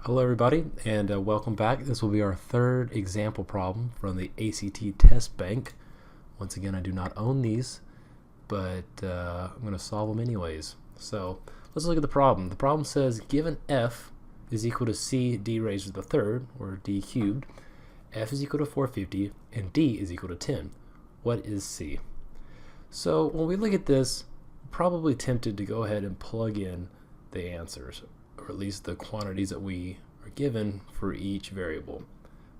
Hello everybody and welcome back. This will be our third example problem from the ACT Test Bank. Once again, I do not own these, but I'm going to solve them anyways. So let's look at the problem. The problem says given f is equal to c d raised to the third, or d cubed, f is equal to 450, and d is equal to 10. What is c? So when we look at this, we're probably tempted to go ahead and plug in the answers, or at least the quantities that we are given for each variable.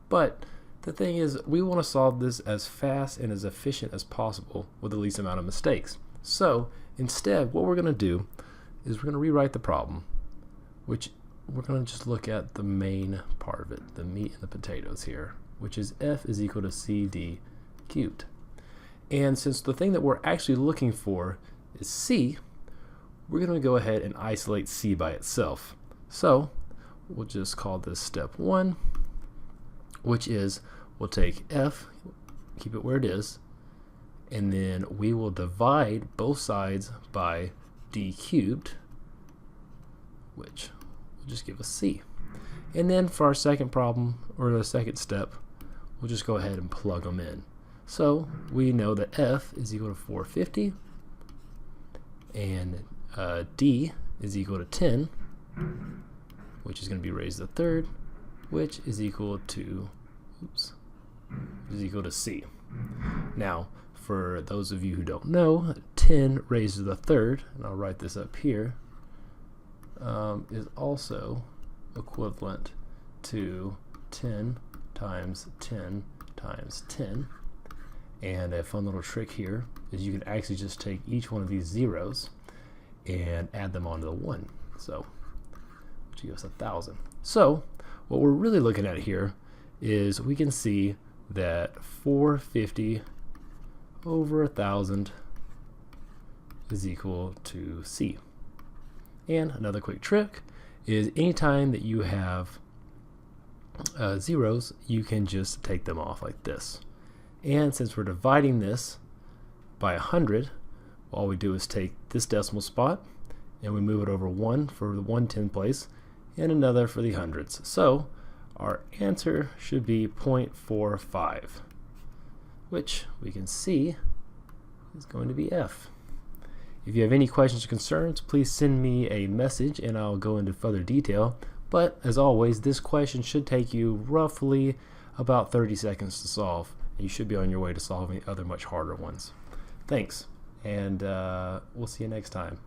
But the thing is, we want to solve this as fast and as efficient as possible with the least amount of mistakes. So instead, what we're going to do is we're going to rewrite the problem, which we're going to just look at the main part of it, the meat and the potatoes here, which is f is equal to cd cubed. And since the thing that we're actually looking for is c, we're going to go ahead and isolate c by itself. So we'll just call this step 1, which is we'll take f, keep it where it is, and then we will divide both sides by d cubed, which will just give us c. And then for our second problem, or the second step, we'll just go ahead and plug them in. So we know that f is equal to 450, and d is equal to 10, which is going to be raised to the third, which is equal to c. Now, for those of you who don't know, 10 raised to the third, and I'll write this up here, is also equivalent to 10 times 10 times 10. And a fun little trick here is you can actually just take each one of these zeros and add them onto the 1. So, which gives us 1,000. So, what we're really looking at here is we can see that 450 over 1,000 is equal to c. And another quick trick is anytime that you have zeros, you can just take them off like this. And since we're dividing this by 100, all we do is take this decimal spot and we move it over 1 for the 1/10 place and another for the hundreds. So our answer should be 0.45, which we can see is going to be f. If you have any questions or concerns, please send me a message and I'll go into further detail. But as always, this question should take you roughly about 30 seconds to solve. You should be on your way to solving other much harder ones. Thanks, and we'll see you next time.